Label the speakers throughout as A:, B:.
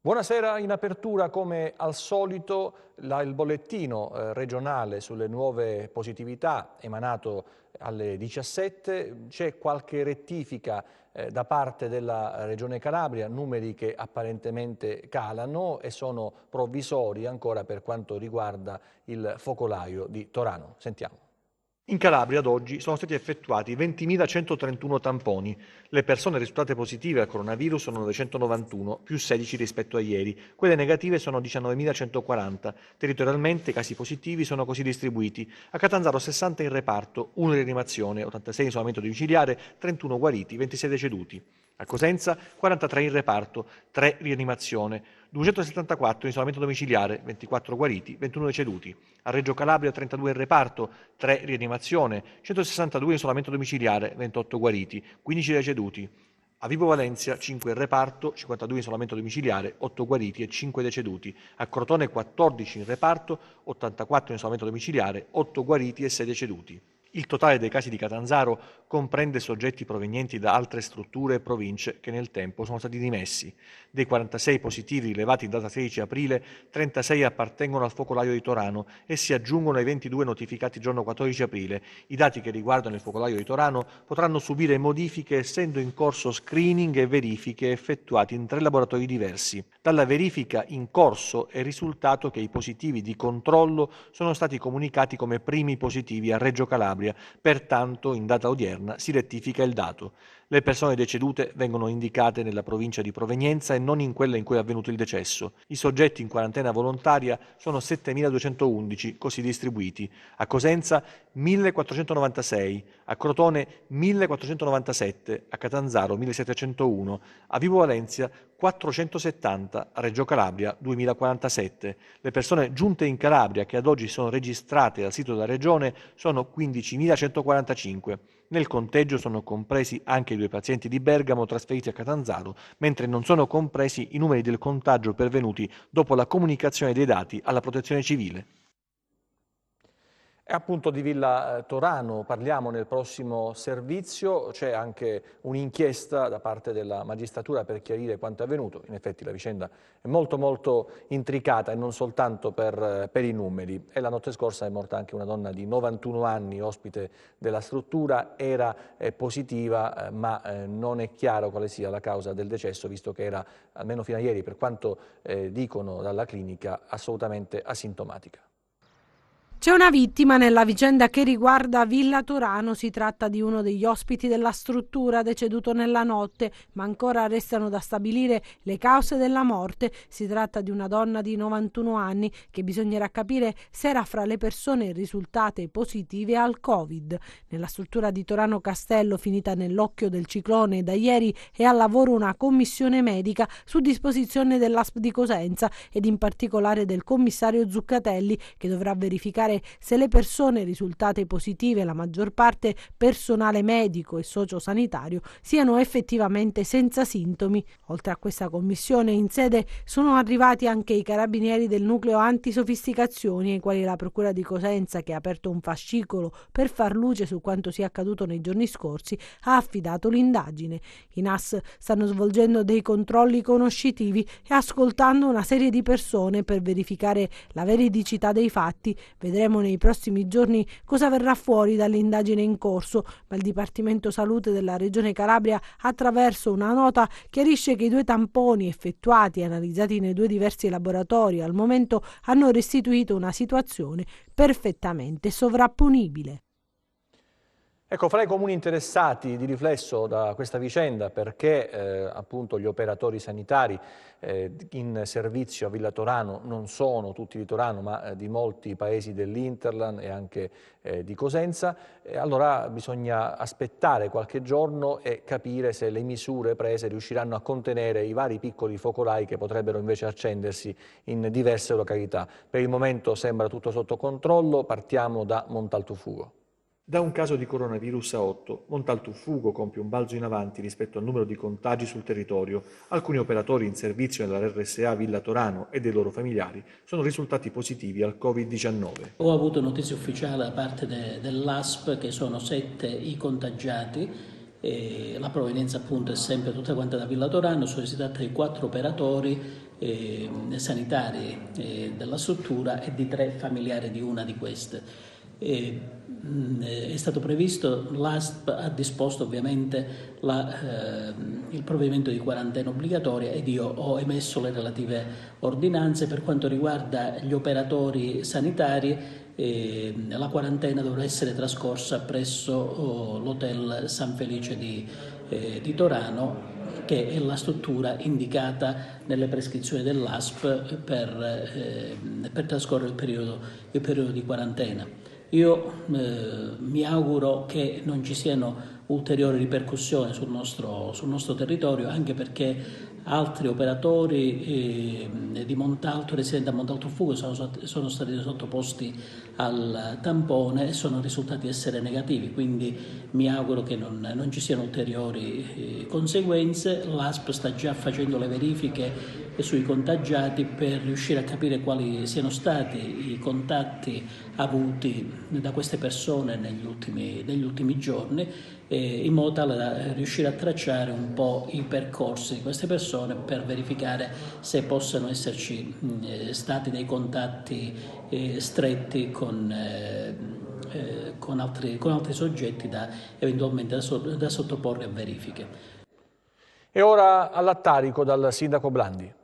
A: Buonasera, in apertura come al solito il bollettino regionale sulle nuove positività emanato alle 17, c'è qualche rettifica da parte della Regione Calabria, numeri che apparentemente calano e sono provvisori ancora per quanto riguarda il focolaio di Torano. Sentiamo.
B: In Calabria ad oggi sono stati effettuati 20.131 tamponi. Le persone risultate positive al coronavirus sono 991, più 16 rispetto a ieri. Quelle negative sono 19.140. Territorialmente i casi positivi sono così distribuiti. A Catanzaro 60 in reparto, 1 in rianimazione, 86 in isolamento domiciliare, 31 guariti, 26 deceduti. A Cosenza 43 in reparto, 3 in rianimazione, 274 in isolamento domiciliare, 24 guariti, 21 deceduti. A Reggio Calabria 32 in reparto, 3 in rianimazione, 162 in isolamento domiciliare, 28 guariti, 15 deceduti. A Vibo Valentia 5 in reparto, 52 in isolamento domiciliare, 8 guariti e 5 deceduti. A Crotone 14 in reparto, 84 in isolamento domiciliare, 8 guariti e 6 deceduti. Il totale dei casi di Catanzaro comprende soggetti provenienti da altre strutture e province che nel tempo sono stati dimessi. Dei 46 positivi rilevati in data 16 aprile, 36 appartengono al focolaio di Torano e si aggiungono ai 22 notificati il giorno 14 aprile. I dati che riguardano il focolaio di Torano potranno subire modifiche essendo in corso screening e verifiche effettuati in 3 laboratori diversi. Dalla verifica in corso è risultato che i positivi di controllo sono stati comunicati come primi positivi a Reggio Calabria. Pertanto, in data odierna si rettifica il dato. Le persone decedute vengono indicate nella provincia di provenienza e non in quella in cui è avvenuto il decesso. I soggetti in quarantena volontaria sono 7.211, così distribuiti. A Cosenza 1.496, a Crotone 1.497, a Catanzaro 1.701, a Vibo Valentia 470, a Reggio Calabria 2.047. Le persone giunte in Calabria che ad oggi sono registrate al sito della Regione sono 15.145. Nel conteggio sono compresi anche i 2 pazienti di Bergamo trasferiti a Catanzaro, mentre non sono compresi i numeri del contagio pervenuti dopo la comunicazione dei dati alla Protezione Civile.
A: E appunto di Villa Torano parliamo nel prossimo servizio, c'è anche un'inchiesta da parte della magistratura per chiarire quanto è avvenuto. In effetti la vicenda è molto intricata e non soltanto per i numeri. E la notte scorsa è morta anche una donna di 91 anni, ospite della struttura, era positiva ma non è chiaro quale sia la causa del decesso, visto che era, almeno fino a ieri, per quanto dicono dalla clinica, assolutamente asintomatica.
C: C'è una vittima nella vicenda che riguarda Villa Torano, si tratta di uno degli ospiti della struttura deceduto nella notte, ma ancora restano da stabilire le cause della morte. Si tratta di una donna di 91 anni che bisognerà capire se era fra le persone risultate positive al Covid. Nella struttura di Torano Castello, finita nell'occhio del ciclone, da ieri è al lavoro una commissione medica su disposizione dell'ASP di Cosenza ed in particolare del commissario Zuccatelli, che dovrà verificare se le persone risultate positive, la maggior parte personale medico e sociosanitario, siano effettivamente senza sintomi. Oltre a questa commissione in sede sono arrivati anche i carabinieri del nucleo antisofisticazioni, ai quali la procura di Cosenza, che ha aperto un fascicolo per far luce su quanto sia accaduto nei giorni scorsi, ha affidato l'indagine. I NAS stanno svolgendo dei controlli conoscitivi e ascoltando una serie di persone per verificare la veridicità dei fatti. Vedremo nei prossimi giorni cosa verrà fuori dall'indagine in corso, ma il Dipartimento Salute della Regione Calabria, attraverso una nota, chiarisce che i 2 tamponi effettuati e analizzati nei 2 diversi laboratori al momento hanno restituito una situazione perfettamente sovrapponibile.
A: Ecco, fra i comuni interessati di riflesso da questa vicenda, perché appunto gli operatori sanitari in servizio a Villa Torano non sono tutti di Torano, ma di molti paesi dell'Interland e anche di Cosenza, allora bisogna aspettare qualche giorno e capire se le misure prese riusciranno a contenere i vari piccoli focolai che potrebbero invece accendersi in diverse località. Per il momento sembra tutto sotto controllo, partiamo da Montaltofugo.
B: Da un caso di coronavirus a 8, Montaltofugo compie un balzo in avanti rispetto al numero di contagi sul territorio. Alcuni operatori in servizio nella RSA Villa Torano e dei loro familiari sono risultati positivi al Covid-19.
D: Ho avuto notizia ufficiale da parte dell'ASP che sono 7 i contagiati La provenienza appunto è sempre tutta quanta da Villa Torano, si tratta di 4 operatori sanitari della struttura e di 3 familiari di una di queste. È stato previsto, l'ASP ha disposto ovviamente il provvedimento di quarantena obbligatoria ed io ho emesso le relative ordinanze. Per quanto riguarda gli operatori sanitari, la quarantena dovrà essere trascorsa presso l'hotel San Felice di Torano, che è la struttura indicata nelle prescrizioni dell'ASP per trascorrere il periodo di quarantena. Io mi auguro che non ci siano ulteriori ripercussioni sul nostro territorio, anche perché altri operatori di Montalto, residenti a Montalto Fugo, sono stati sottoposti al tampone e sono risultati essere negativi, quindi mi auguro che non ci siano ulteriori conseguenze. L'ASP sta già facendo le verifiche sui contagiati per riuscire a capire quali siano stati i contatti avuti da queste persone negli ultimi giorni, in modo tale da riuscire a tracciare un po' i percorsi di queste persone per verificare se possano esserci stati dei contatti stretti con altri soggetti eventualmente da sottoporre a verifiche.
A: E ora all'Attarico dal sindaco Blandi.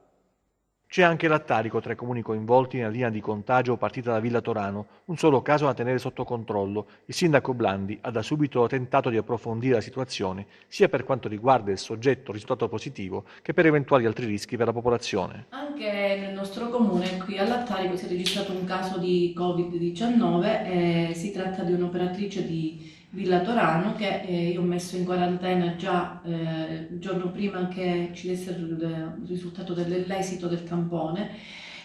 B: C'è anche l'Attarico tra i comuni coinvolti nella linea di contagio partita da Villa Torano, un solo caso da tenere sotto controllo. Il sindaco Blandi ha da subito tentato di approfondire la situazione, sia per quanto riguarda il soggetto risultato positivo, che per eventuali altri rischi per la popolazione.
E: Anche nel nostro comune, qui all'Attarico, si è registrato un caso di Covid-19, si tratta di un'operatrice di Villa Torano che io ho messo in quarantena già il giorno prima che ci desse il risultato dell'esito del tampone,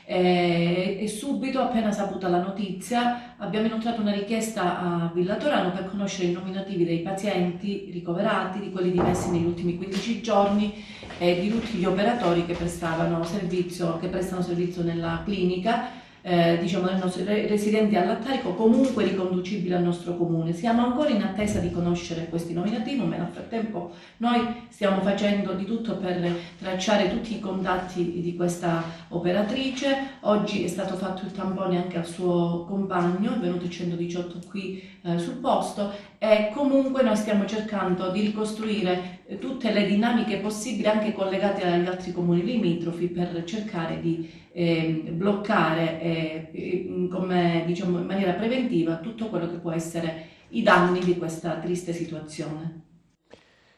E: e subito, appena saputa la notizia, abbiamo inoltrato una richiesta a Villa Torano per conoscere i nominativi dei pazienti ricoverati, di quelli dimessi negli ultimi 15 giorni e di tutti gli operatori che prestano servizio nella clinica, diciamo del nostro residenti all'Attarico, comunque riconducibili al nostro comune. Siamo ancora in attesa di conoscere questi nominativi, ma nel frattempo noi stiamo facendo di tutto per tracciare tutti i contatti di questa operatrice. Oggi è stato fatto il tampone anche al suo compagno, è venuto il 118 qui sul posto, e comunque noi stiamo cercando di ricostruire tutte le dinamiche possibili anche collegate agli altri comuni limitrofi per cercare di bloccare come diciamo in maniera preventiva tutto quello che può essere i danni di questa triste situazione.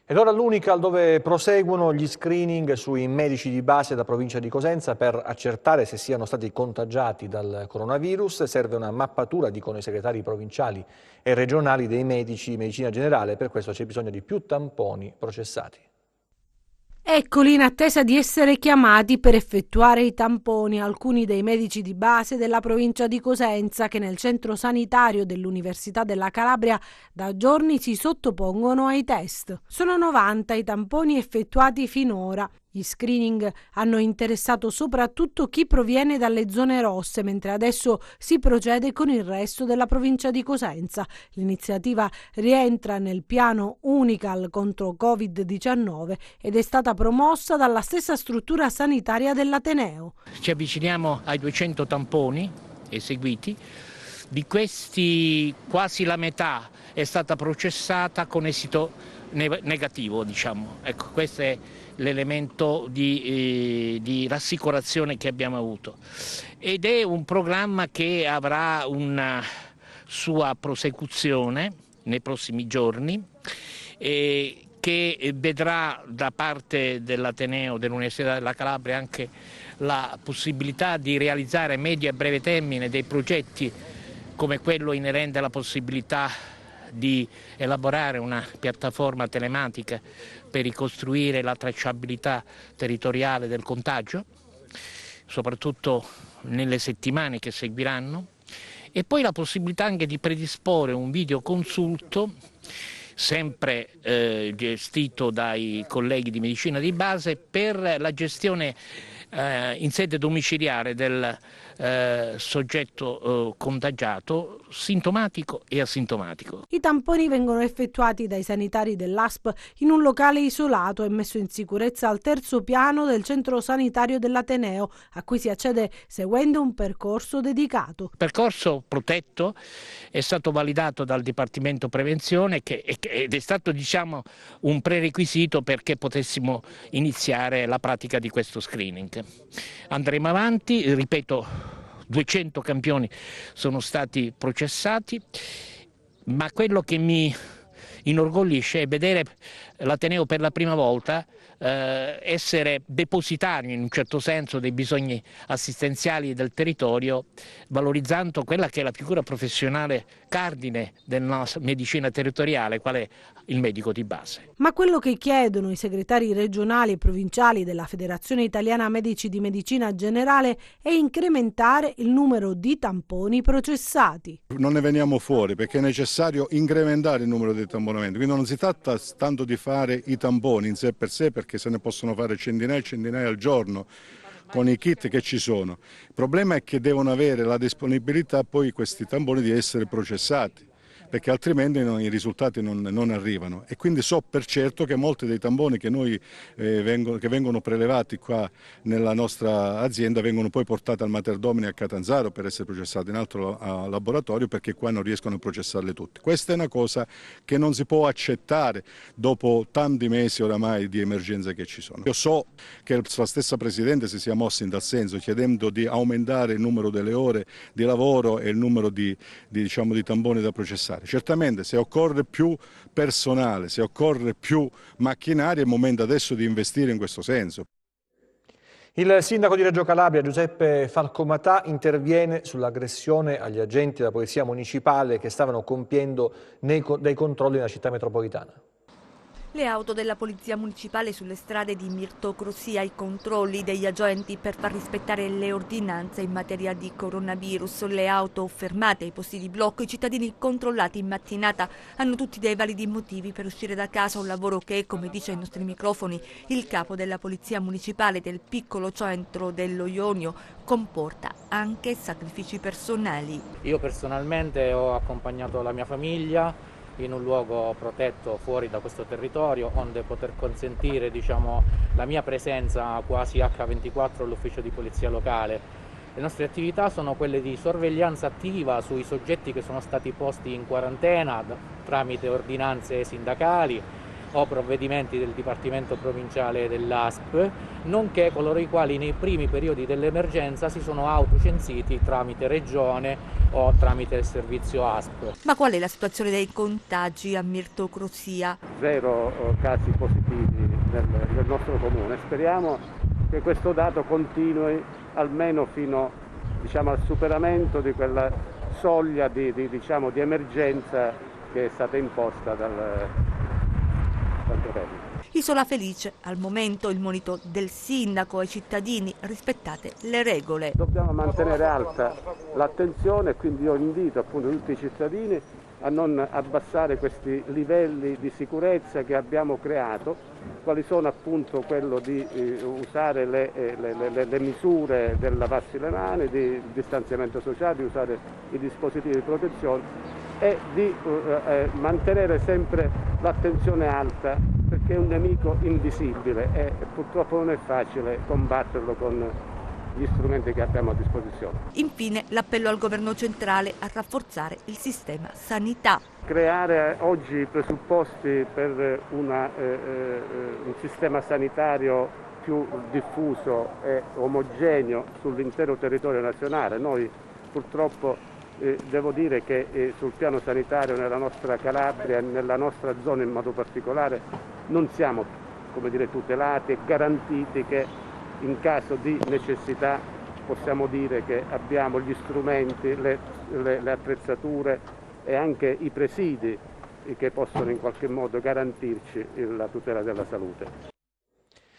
A: Ed ora l'Unical, dove proseguono gli screening sui medici di base della provincia di Cosenza per accertare se siano stati contagiati dal coronavirus. Serve una mappatura, dicono i segretari provinciali e regionali dei medici di medicina generale, per questo c'è bisogno di più tamponi processati.
C: Eccoli in attesa di essere chiamati per effettuare i tamponi alcuni dei medici di base della provincia di Cosenza, che nel centro sanitario dell'Università della Calabria da giorni si sottopongono ai test. Sono 90 i tamponi effettuati finora. Gli screening hanno interessato soprattutto chi proviene dalle zone rosse, mentre adesso si procede con il resto della provincia di Cosenza. L'iniziativa rientra nel piano Unical contro Covid-19 ed è stata promossa dalla stessa struttura sanitaria dell'Ateneo.
F: Ci avviciniamo ai 200 tamponi eseguiti. Di questi quasi la metà è stata processata con esito negativo, diciamo. Ecco, questo è l'elemento di rassicurazione che abbiamo avuto, ed è un programma che avrà una sua prosecuzione nei prossimi giorni, che vedrà da parte dell'Ateneo, dell'Università della Calabria, anche la possibilità di realizzare a medio e breve termine dei progetti come quello inerente alla possibilità di elaborare una piattaforma telematica per ricostruire la tracciabilità territoriale del contagio, soprattutto nelle settimane che seguiranno, e poi la possibilità anche di predisporre un videoconsulto, sempre gestito dai colleghi di medicina di base, per la gestione in sede domiciliare del soggetto contagiato, sintomatico e asintomatico.
C: I tamponi vengono effettuati dai sanitari dell'ASP in un locale isolato e messo in sicurezza al terzo piano del centro sanitario dell'Ateneo, a cui si accede seguendo un percorso dedicato.
F: Il percorso protetto è stato validato dal Dipartimento Prevenzione ed è stato, diciamo, un prerequisito perché potessimo iniziare la pratica di questo screening. Andremo avanti, ripeto, 200 campioni sono stati processati, ma quello che mi inorgoglisce è vedere l'Ateneo per la prima volta essere depositario in un certo senso dei bisogni assistenziali del territorio, valorizzando quella che è la figura professionale cardine della medicina territoriale, qual è il medico di base.
C: Ma quello che chiedono i segretari regionali e provinciali della Federazione Italiana Medici di Medicina Generale è incrementare il numero di tamponi processati.
G: Non ne veniamo fuori perché è necessario incrementare il numero di tamponamenti, quindi non si tratta tanto di fare i tamponi in sé per sé, perché se ne possono fare centinaia e centinaia al giorno con i kit che ci sono. Il problema è che devono avere la disponibilità poi questi tamponi di essere processati, perché altrimenti i risultati non arrivano. E quindi so per certo che molti dei tamponi che vengono prelevati qua nella nostra azienda vengono poi portati al Mater Domini a Catanzaro per essere processati in altro laboratorio, perché qua non riescono a processarle tutte. Questa è una cosa che non si può accettare dopo tanti mesi oramai di emergenza che ci sono. Io so che la stessa Presidente si sia mossa in tal senso, chiedendo di aumentare il numero delle ore di lavoro e il numero di tamponi da processare. Certamente se occorre più personale, se occorre più macchinari, è il momento adesso di investire in questo senso.
A: Il sindaco di Reggio Calabria, Giuseppe Falcomatà, interviene sull'aggressione agli agenti della Polizia Municipale che stavano compiendo dei controlli nella città metropolitana.
H: Le auto della Polizia Municipale sulle strade di Mirtocrosia, i controlli degli agenti per far rispettare le ordinanze in materia di coronavirus, le auto fermate ai posti di blocco, i cittadini controllati in mattinata hanno tutti dei validi motivi per uscire da casa, un lavoro che, come dice ai nostri microfoni il capo della Polizia Municipale del piccolo centro dello Ionio, comporta anche sacrifici personali.
I: Io personalmente ho accompagnato la mia famiglia in un luogo protetto fuori da questo territorio, onde poter consentire la mia presenza quasi H24 all'ufficio di polizia locale. Le nostre attività sono quelle di sorveglianza attiva sui soggetti che sono stati posti in quarantena tramite ordinanze sindacali o provvedimenti del Dipartimento Provinciale dell'ASP, nonché coloro i quali nei primi periodi dell'emergenza si sono autocensiti tramite regione o tramite il servizio ASP.
H: Ma qual è la situazione dei contagi a Mirtocrosia?
J: 0 casi positivi nel nostro comune. Speriamo che questo dato continui almeno fino al superamento di quella soglia di emergenza che è stata imposta dal governo.
H: Isola Felice, al momento il monito del sindaco ai cittadini: rispettate le regole.
J: Dobbiamo mantenere alta l'attenzione e quindi io invito appunto tutti i cittadini a non abbassare questi livelli di sicurezza che abbiamo creato, quali sono appunto quello di usare le misure del lavarsi le mani, di distanziamento sociale, di usare i dispositivi di protezione e di mantenere sempre l'attenzione alta, perché è un nemico invisibile e purtroppo non è facile combatterlo con gli strumenti che abbiamo a disposizione.
H: Infine l'appello al governo centrale a rafforzare il sistema sanità.
J: Creare oggi i presupposti per un sistema sanitario più diffuso e omogeneo sull'intero territorio nazionale. Noi purtroppo devo dire che sul piano sanitario nella nostra Calabria e nella nostra zona in modo particolare non siamo tutelati e garantiti che in caso di necessità possiamo dire che abbiamo gli strumenti, le attrezzature e anche i presidi che possono in qualche modo garantirci la tutela della salute.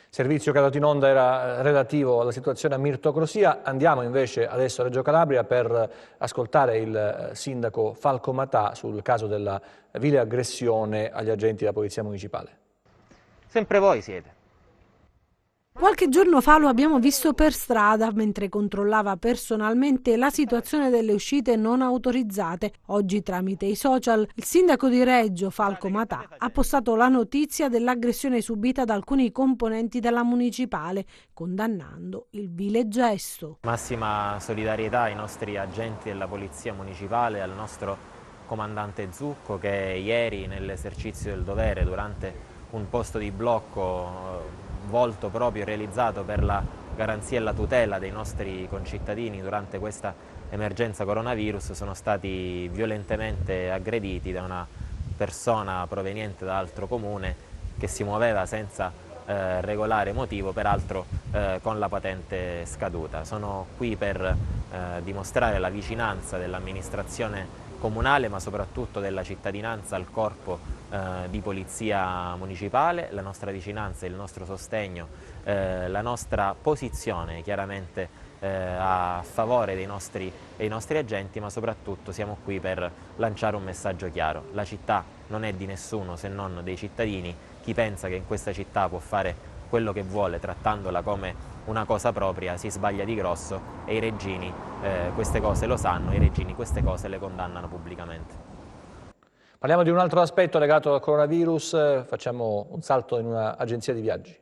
A: Servizio che è andato in onda era relativo alla situazione a Mirtocrosia. Andiamo invece adesso a Reggio Calabria per ascoltare il sindaco Falcomatà sul caso della vile aggressione agli agenti della Polizia Municipale.
K: Sempre voi siete.
C: Qualche giorno fa lo abbiamo visto per strada mentre controllava personalmente la situazione delle uscite non autorizzate. Oggi tramite i social il sindaco di Reggio, Falco Matà, ha postato la notizia dell'aggressione subita da alcuni componenti della municipale, condannando il vile gesto.
K: Massima solidarietà ai nostri agenti della Polizia Municipale, al nostro comandante Zucco che ieri nell'esercizio del dovere durante un posto di blocco volto proprio e realizzato per la garanzia e la tutela dei nostri concittadini durante questa emergenza coronavirus sono stati violentemente aggrediti da una persona proveniente da altro comune che si muoveva senza regolare motivo, peraltro con la patente scaduta. Sono qui per dimostrare la vicinanza dell'amministrazione comunale ma soprattutto della cittadinanza al corpo di polizia municipale, la nostra vicinanza, il nostro sostegno, la nostra posizione chiaramente a favore dei nostri agenti, ma soprattutto siamo qui per lanciare un messaggio chiaro. La città non è di nessuno se non dei cittadini, chi pensa che in questa città può fare quello che vuole trattandola come una cosa propria si sbaglia di grosso e i reggini queste cose lo sanno, i reggini queste cose le condannano pubblicamente.
A: Parliamo di un altro aspetto legato al coronavirus, facciamo un salto in un'agenzia di viaggi.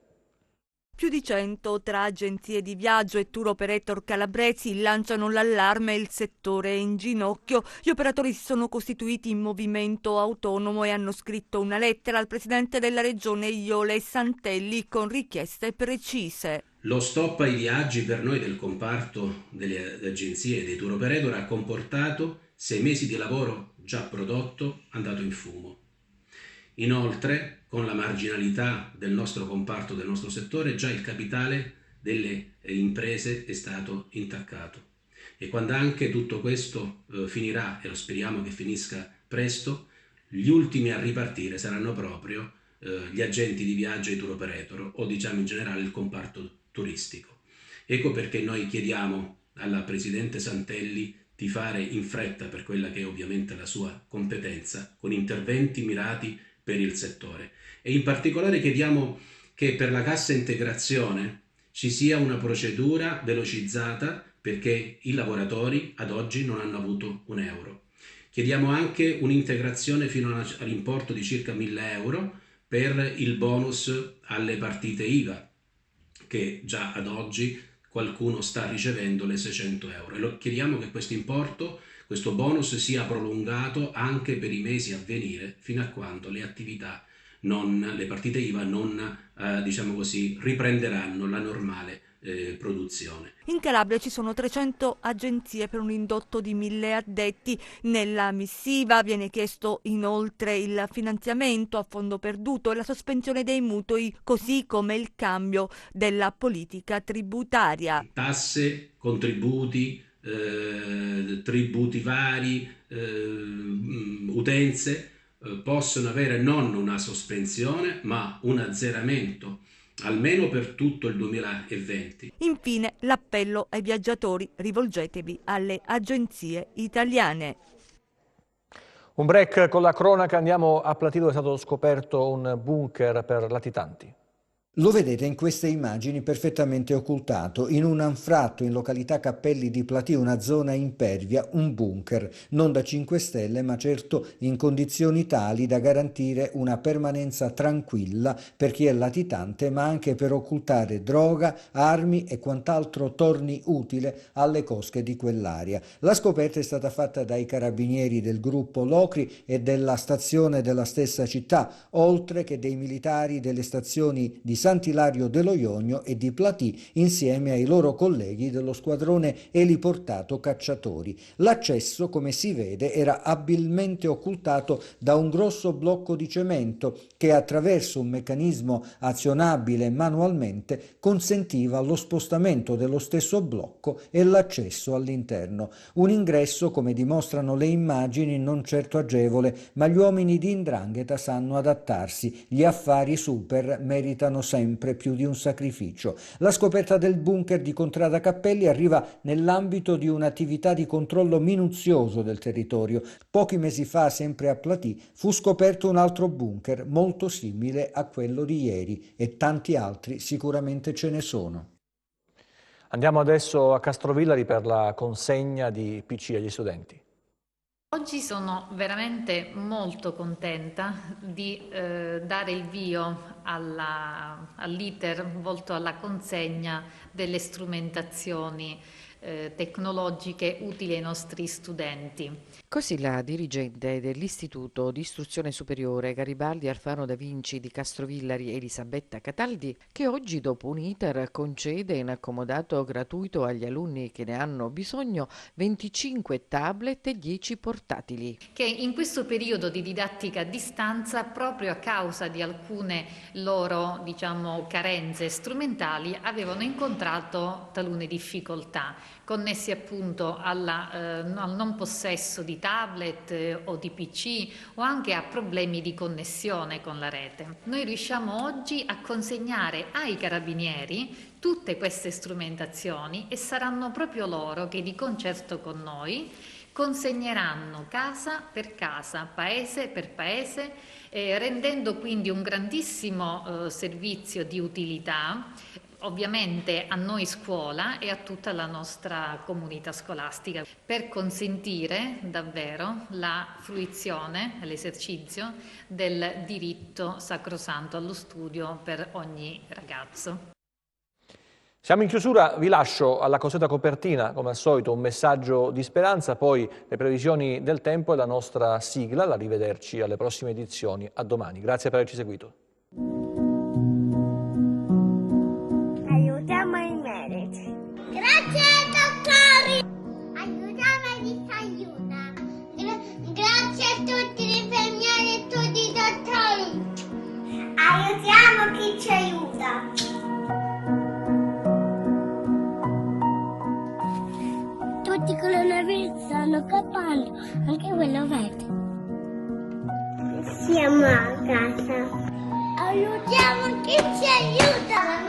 H: Più di 100 tra agenzie di viaggio e tour operator calabresi lanciano l'allarme e il settore è in ginocchio. Gli operatori si sono costituiti in movimento autonomo e hanno scritto una lettera al presidente della regione Iole Santelli con richieste precise.
L: Lo stop ai viaggi per noi del comparto delle agenzie e dei tour operator ha comportato 6 mesi di lavoro già prodotto andato in fumo. Inoltre, con la marginalità del nostro comparto, del nostro settore, già il capitale delle imprese è stato intaccato. E quando anche tutto questo finirà, e lo speriamo che finisca presto, gli ultimi a ripartire saranno proprio gli agenti di viaggio e i tour operator, o diciamo in generale il comparto turistico. Ecco perché noi chiediamo alla Presidente Santelli di fare in fretta, per quella che è ovviamente la sua competenza, con interventi mirati per il settore. E in particolare chiediamo che per la cassa integrazione ci sia una procedura velocizzata perché i lavoratori ad oggi non hanno avuto un euro. Chiediamo anche un'integrazione fino all'importo di circa 1.000 euro per il bonus alle partite IVA, che già ad oggi qualcuno sta ricevendo le 600 euro. E lo chiediamo che questo importo, questo bonus sia prolungato anche per i mesi a venire, fino a quando le attività, le partite IVA non diciamo così, riprenderanno la normale produzione.
H: In Calabria ci sono 300 agenzie per un indotto di 1.000 addetti. Nella missiva viene chiesto inoltre il finanziamento a fondo perduto e la sospensione dei mutui, così come il cambio della politica tributaria.
L: Tasse, contributi, tributi vari, utenze possono avere non una sospensione ma un azzeramento almeno per tutto il 2020.
H: Infine l'appello ai viaggiatori: rivolgetevi alle agenzie italiane.
A: Un break con la cronaca, andiamo a Platì dove è stato scoperto un bunker per latitanti.
M: Lo vedete in queste immagini perfettamente occultato, in un anfratto in località Cappelli di Platì, una zona impervia, un bunker, non da 5 stelle ma certo in condizioni tali da garantire una permanenza tranquilla per chi è latitante, ma anche per occultare droga, armi e quant'altro torni utile alle cosche di quell'area. La scoperta è stata fatta dai carabinieri del gruppo Locri e della stazione della stessa città, oltre che dei militari delle stazioni di Sant'Ilario dello Ionio e di Platì, insieme ai loro colleghi dello squadrone eliportato cacciatori. L'accesso, come si vede, era abilmente occultato da un grosso blocco di cemento che, attraverso un meccanismo azionabile manualmente, consentiva lo spostamento dello stesso blocco e l'accesso all'interno. Un ingresso, come dimostrano le immagini, non certo agevole, ma gli uomini di 'ndrangheta sanno adattarsi. Gli affari super meritano sempre più di un sacrificio. La scoperta del bunker di Contrada Cappelli arriva nell'ambito di un'attività di controllo minuzioso del territorio. Pochi mesi fa, sempre a Platì, fu scoperto un altro bunker molto simile a quello di ieri e tanti altri sicuramente ce ne sono.
A: Andiamo adesso a Castrovillari per la consegna di PC agli studenti.
N: Oggi sono veramente molto contenta di dare il vio all'iter volto alla consegna delle strumentazioni tecnologiche utili ai nostri studenti.
O: Così la dirigente dell'Istituto di Istruzione Superiore Garibaldi Alfano da Vinci di Castrovillari, Elisabetta Cataldi, che oggi dopo un iter concede in accomodato gratuito agli alunni che ne hanno bisogno 25 tablet e 10 portatili.
N: Che in questo periodo di didattica a distanza, proprio a causa di alcune loro carenze strumentali, avevano incontrato talune difficoltà connessi appunto al non possesso di tablet o di PC o anche a problemi di connessione con la rete. Noi riusciamo oggi a consegnare ai carabinieri tutte queste strumentazioni e saranno proprio loro che di concerto con noi consegneranno casa per casa, paese per paese, rendendo quindi un grandissimo servizio di utilità ovviamente a noi scuola e a tutta la nostra comunità scolastica, per consentire davvero la fruizione, l'esercizio del diritto sacrosanto allo studio per ogni ragazzo.
A: Siamo in chiusura, vi lascio alla consueta copertina, come al solito, un messaggio di speranza, poi le previsioni del tempo e la nostra sigla. Arrivederci alle prossime edizioni, a domani. Grazie per averci seguito.
P: Aiutiamo il merito. Grazie dottori! Aiutiamo chi ci aiuta. Grazie a tutti gli infermieri e tutti i dottori. Aiutiamo chi ci aiuta. Tutti i coronavirus stanno scappando, anche quello verde. Siamo a casa. Aiutiamo chi ci aiuta!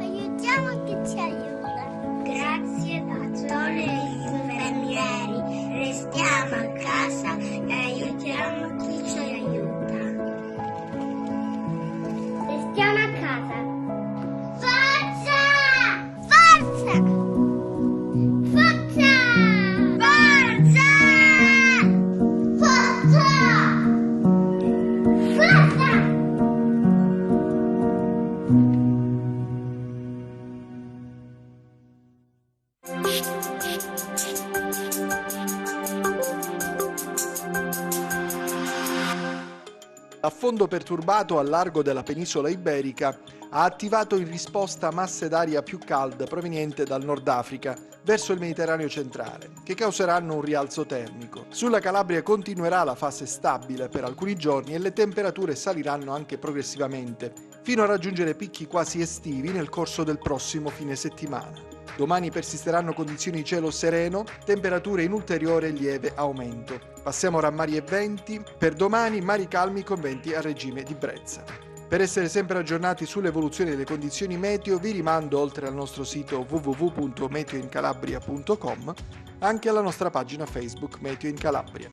P: Aiutiamo chi ci aiuta! Grazie dottore e infermieri, restiamo a casa e aiutiamo chi ci aiuta. Restiamo a casa. Forza! Forza! Forza! Forza!
Q: L'affondo perturbato al largo della penisola iberica ha attivato in risposta masse d'aria più calda proveniente dal Nord Africa verso il Mediterraneo centrale, che causeranno un rialzo termico. Sulla Calabria continuerà la fase stabile per alcuni giorni e le temperature saliranno anche progressivamente, fino a raggiungere picchi quasi estivi nel corso del prossimo fine settimana. Domani persisteranno condizioni di cielo sereno, temperature in ulteriore lieve aumento. Passiamo ora a mari e venti. Per domani mari calmi con venti a regime di brezza. Per essere sempre aggiornati sull'evoluzione delle condizioni meteo vi rimando, oltre al nostro sito www.meteoincalabria.com, anche alla nostra pagina Facebook Meteo in Calabria.